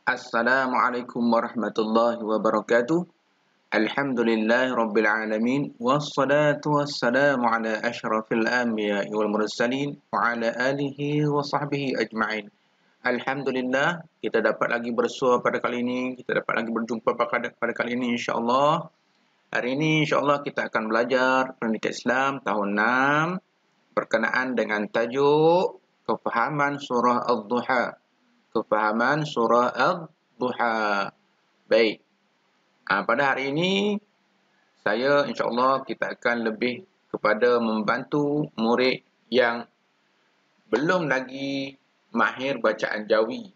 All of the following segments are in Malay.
Assalamualaikum warahmatullahi wabarakatuh. Alhamdulillahi rabbil alamin. Wassalatu wassalamu ala asyrafil anbiya'i wal mursalin wa ala alihi wa sahbihi ajma'in. Alhamdulillah, kita dapat lagi bersua pada kali ini. Kita dapat lagi berjumpa pada kali ini insya-Allah. Hari ini insya-Allah kita akan belajar Pendidikan Islam tahun 6 berkenaan dengan tajuk kefahaman surah Ad-Duha. Kefahaman surah Ad-Duha. Baik. Pada hari ini saya insya-Allah kita akan lebih kepada membantu murid yang belum lagi mahir bacaan Jawi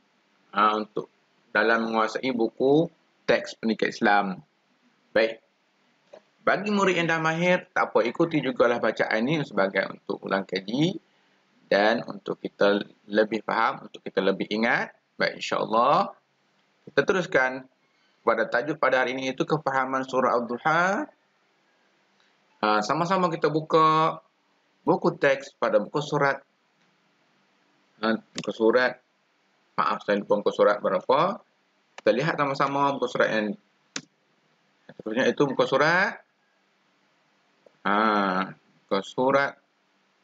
untuk dalam menguasai buku teks Pendidikan Islam. Baik. Bagi murid yang dah mahir, tak apa, ikuti jugalah bacaan ini sebagai untuk ulang kaji dan untuk kita lebih faham, untuk kita lebih ingat. Baik, insya-Allah kita teruskan pada tajuk pada hari ini, itu kefahaman surah Ad-Duha. Sama-sama kita buka buku teks pada buku surat. Maaf, saya lupa buku surat berapa. Kita lihat sama-sama buku surat yang terusnya, itu buku surat muka surat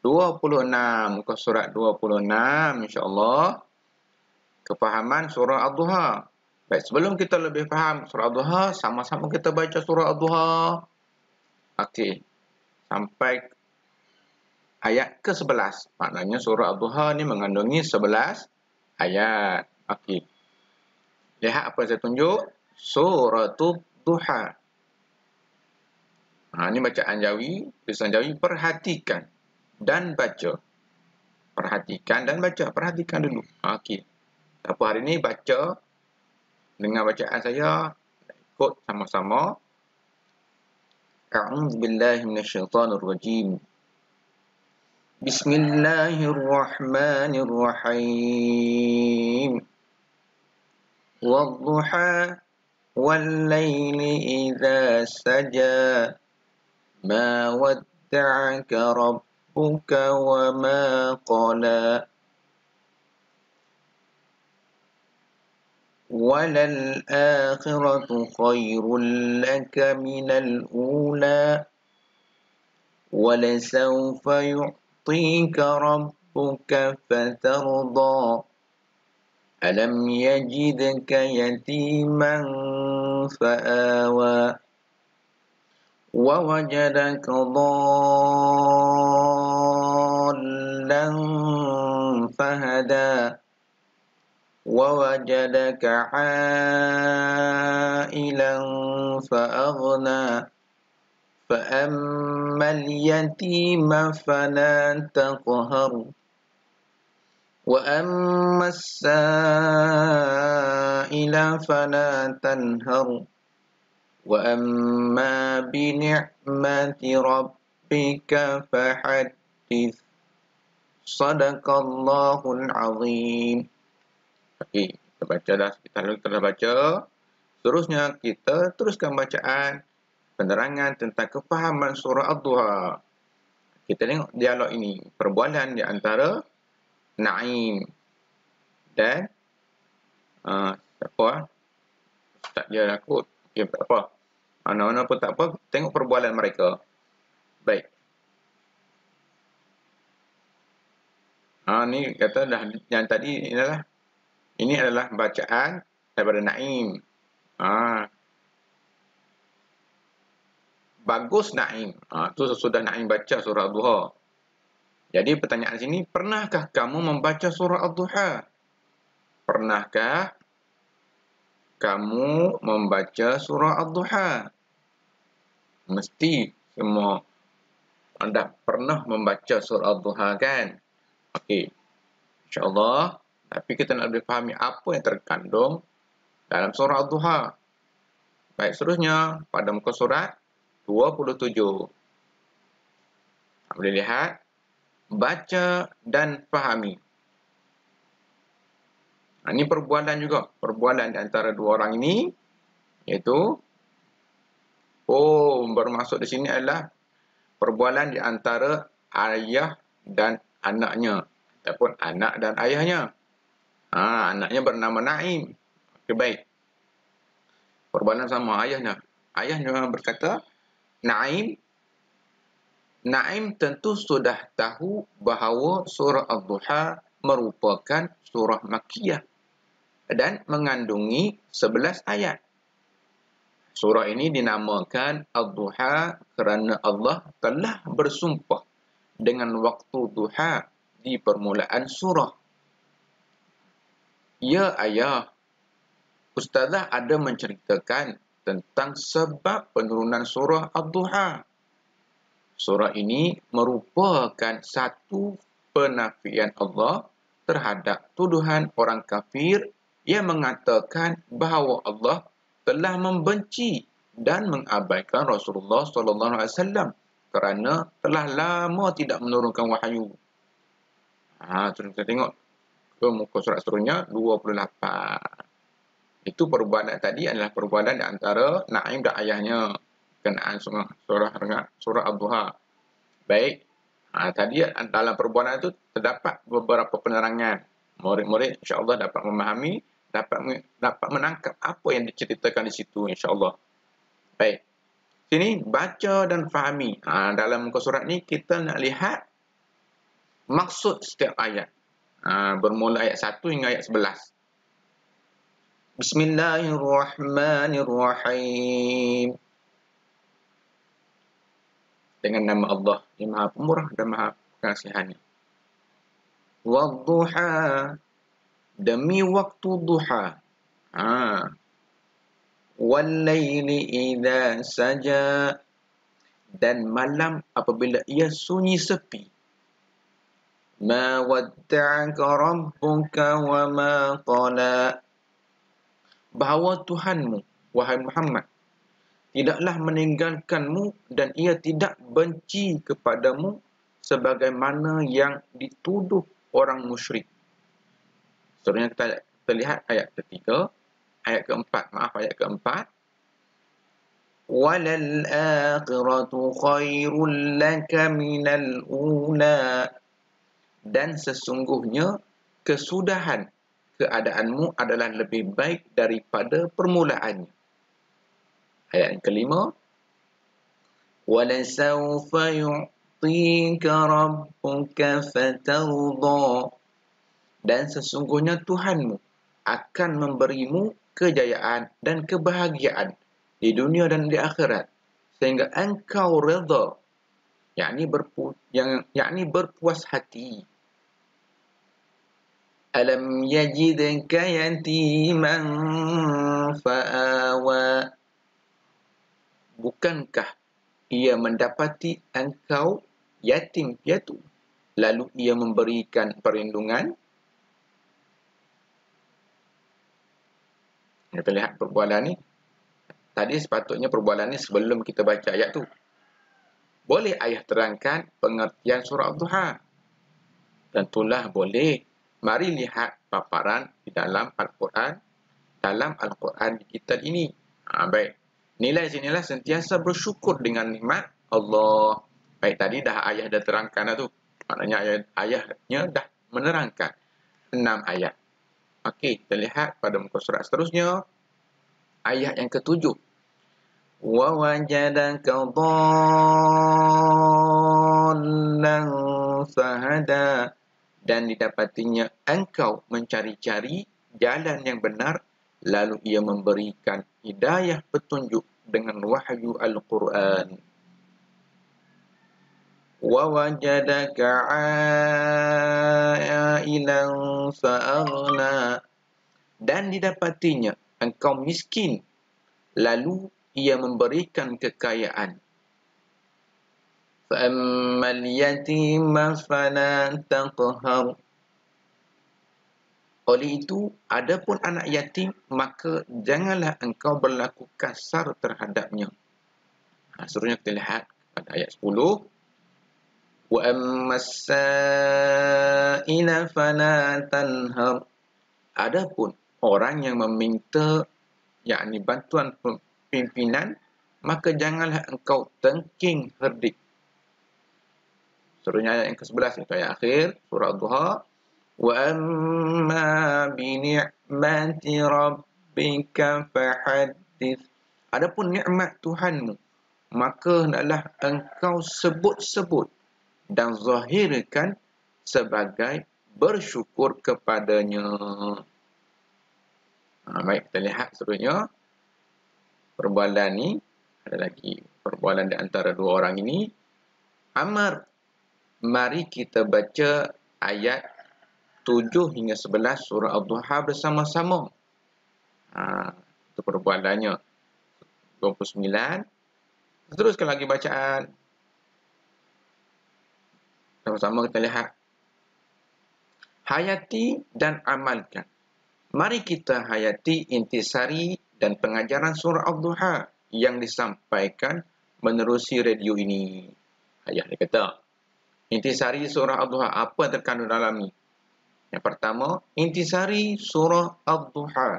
26. Muka surat 26 insya-Allah. Kefahaman surah Ad-Duha. Baik, sebelum kita lebih faham surah Ad-Duha, sama-sama kita baca surah Ad-Duha. Okey. Sampai ayat ke-11. Maknanya surah Ad-Duha ni mengandungi 11 ayat. Okey. Lihat apa saya tunjuk. Suratul Duha. Ini bacaan Jawi, tulisan Jawi. Perhatikan dan baca. Perhatikan dan baca. Perhatikan dulu. Okey. Apa hari ini baca dengan bacaan saya, ikut sama-sama. A'udzu billahi minasyaitonir rajim. Bismillahirrahmanirrahim. Wadduha wal-laili idza saja. Ma wadda'aka rabbuka wa ma qala. وَلَلْآخِرَةُ خَيْرٌ لَكَ مِنَ الْأُولَى وَلَسَوْفَ يُعْطِيكَ رَبُّكَ فَتَرْضَى أَلَمْ يَجِدْكَ يَتِيمًا فَآوَى وَوَجَدَكَ ضَالًّا فَهَدَى وَوَجَدَكَ عَائِلًا فَأَغْنَى فَأَمَّا الْيَتِيمَ فَلَا تَقْهَرْ وَأَمَّا السَّائِلَ فَلَا تَنْهَرْ وَأَمَّا بِنِعْمَةِ رَبِّكَ فَحَدِّثْ صَدَقَ اللَّهُ الْعَظِيمُ. Okey, kita baca dah. Kita dah baca. Seterusnya kita teruskan bacaan penerangan tentang kefahaman surah Ad-Duha. Kita tengok dialog ini, perbualan di antara Naim dan siapa? Tak dia takut. Okey, tak apa. Mana-mana pun tak apa, tengok perbualan mereka. Baik. Ni kata dah, yang tadi ini adalah bacaan daripada Naim. Bagus Naim. Tu sesudah Naim baca surah Ad-Duha. Jadi pertanyaan sini, pernahkah kamu membaca surah Ad-Duha? Pernahkah kamu membaca surah Ad-Duha? Mesti semua anda pernah membaca surah Ad-Duha, kan? Okey. InsyaAllah. Tapi kita nak lebih fahami apa yang terkandung dalam surah Ad-Duha. Baik, seterusnya pada muka surat 27. Boleh lihat. Baca dan fahami. Ini perbualan juga. Perbualan di antara dua orang ini. Iaitu. Bermaksud di sini adalah perbualan di antara ayah dan anaknya. Ataupun anak dan ayahnya. Anaknya bernama Naim. Okay, baik. Perbualan sama ayahnya. Ayahnya berkata, Naim tentu sudah tahu bahawa surah Ad-Duha merupakan surah Makkiyah dan mengandungi 11 ayat. Surah ini dinamakan Ad-Duha kerana Allah telah bersumpah dengan waktu duha di permulaan surah. Ya ayah, Ustazah ada menceritakan tentang sebab penurunan surah Ad-Duha. Surah ini merupakan satu penafian Allah terhadap tuduhan orang kafir yang mengatakan bahawa Allah telah membenci dan mengabaikan Rasulullah SAW kerana telah lama tidak menurunkan wahyu. Terus kita tengok ke muka surat seterusnya 28. Itu perbualan tadi adalah perbualan di antara Naim dan ayahnya kenaan surah Ad-Duha. Baik. Tadi dalam perbualan itu terdapat beberapa penerangan. Murid-murid insya-Allah dapat memahami, dapat menangkap apa yang diceritakan di situ insya-Allah. Baik. Sini baca dan fahami. Dalam muka surat ni kita nak lihat maksud setiap ayat. Bermula ayat 1 hingga ayat 11. Bismillahirrahmanirrahim. Dengan nama Allah yang Maha Pemurah dan Maha Pengasihannya. Wadduha, demi waktu duha. Wallaili idza saja, dan malam apabila ia sunyi sepi. Ma wadda'aka rabbuka wa ma qala. Bahawa Tuhanmu, wahai Muhammad, tidaklah meninggalkanmu dan ia tidak benci kepadamu sebagaimana yang dituduh orang musyrik. Seterusnya kita lihat ayat ketiga, ayat keempat. Walal akhiratu khairul laka minal ula. Dan sesungguhnya kesudahan keadaanmu adalah lebih baik daripada permulaannya. Ayat yang kelima, walasawfa yu'tika rabbuka fatardha. Dan sesungguhnya Tuhanmu akan memberimu kejayaan dan kebahagiaan di dunia dan di akhirat sehingga engkau redha, yakni berpuas hati. Alam yajidka yatiman fa'awa. Bukankah ia mendapati engkau yatim piatu, lalu ia memberikan perlindungan? Kita lihat perbualan ni. Tadi sepatutnya perbualan ni sebelum kita baca ayat tu. Boleh ayah terangkan pengertian surah Ad-Duha? Tentulah boleh. Mari lihat paparan di dalam Al-Quran. Dalam Al-Quran di kitab ini. Baik. Nilai sinilah sentiasa bersyukur dengan nikmat Allah. Baik, tadi dah ayah dah terangkan dah tu. Maknanya ayahnya dah menerangkan 6 ayat. Okey, kita lihat pada muka surat seterusnya. Ayat yang ke-7. Wa wajadaka dhallan fahada. Dan didapatinya engkau mencari-cari jalan yang benar, lalu ia memberikan hidayah petunjuk dengan wahyu Al-Quran. Wa wajadaka 'ailan fa'aghna. Dan didapatinya engkau miskin, lalu ia memberikan kekayaan. Fa'ammal yatima fala taqhar. Oleh itu, adapun anak yatim, maka janganlah engkau berlaku kasar terhadapnya. Seterusnya kita lihat pada ayat 10. Wa ammas sa'ila fala tanhar. Adapun orang yang meminta, yakni bantuan pimpinan, maka janganlah engkau tengking herdik. Seterusnya ayat yang ke-11, itu ayat akhir surah Ad-Duha. Wa amma bi ni'mati rabbika rabbika fahaddits. Adapun nikmat Tuhanmu, maka hendaklah engkau sebut-sebut dan zahirkan sebagai bersyukur kepadanya. Baik, kita lihat seterusnya. Perbualan ni, ada lagi perbualan di antara dua orang ini. Amar, mari kita baca ayat 7 hingga 11 surah Ad-Duha bersama-sama. Itu perbualannya. 29. Teruskan lagi bacaan. Sama-sama kita lihat. Hayati dan amalkan. Mari kita hayati intisari dan pengajaran surah Ad-Duha yang disampaikan menerusi radio ini. Ayah dia kata, intisari surah Ad-Duha, apa yang terkandung dalam ni? Yang pertama, intisari surah Ad-Duha.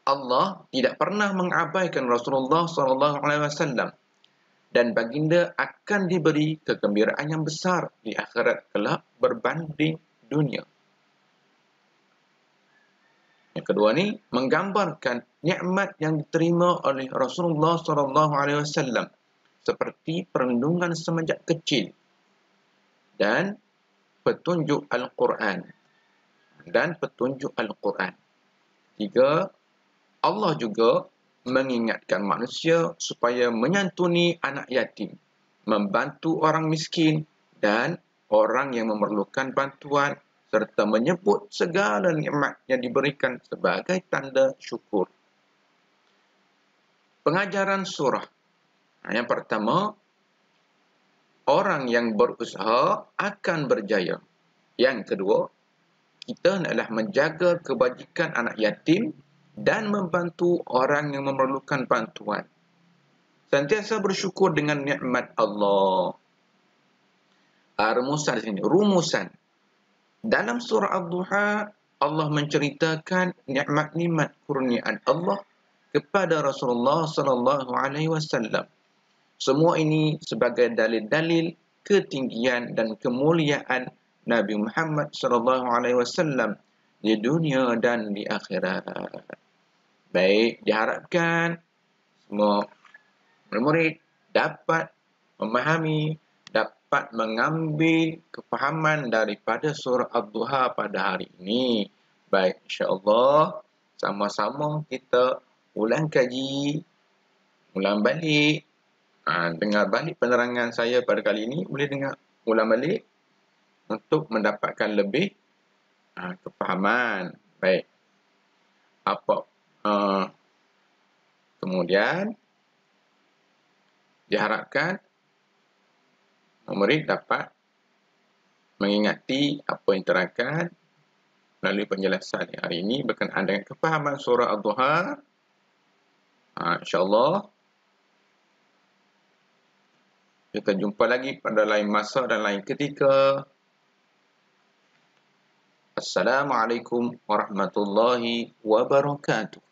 Allah tidak pernah mengabaikan Rasulullah SAW dan baginda akan diberi kegembiraan yang besar di akhirat kelak berbanding dunia. Yang kedua ni menggambarkan nikmat yang diterima oleh Rasulullah SAW seperti perlindungan semenjak kecil dan petunjuk Al-Quran. Tiga, Allah juga mengingatkan manusia supaya menyantuni anak yatim, membantu orang miskin dan orang yang memerlukan bantuan, serta menyebut segala nikmat yang diberikan sebagai tanda syukur. Pengajaran surah. Yang pertama, orang yang berusaha akan berjaya. Yang kedua, kita hendaklah menjaga kebajikan anak yatim dan membantu orang yang memerlukan bantuan. Sentiasa bersyukur dengan nikmat Allah. Rumusan di sini, rumusan. Dalam surah Ad-Duha, Allah menceritakan nikmat-nikmat kurniaan Allah kepada Rasulullah SAW. Semua ini sebagai dalil-dalil ketinggian dan kemuliaan Nabi Muhammad SAW di dunia dan di akhirat. Baik, diharapkan semua murid dapat memahami, dapat mengambil kefahaman daripada surah Ad-Duha pada hari ini. Baik, insya-Allah sama-sama kita ulang kaji, ulang balik. Dengar balik penerangan saya pada kali ini, boleh dengar ulang balik untuk mendapatkan lebih kefahaman. Baik. Kemudian diharapkan murid dapat mengingati apa yang terangkan melalui penjelasan hari ini berkenaan dengan kefahaman surah Ad-Duha. InsyaAllah kita jumpa lagi pada lain masa dan lain ketika. Assalamualaikum warahmatullahi wabarakatuh.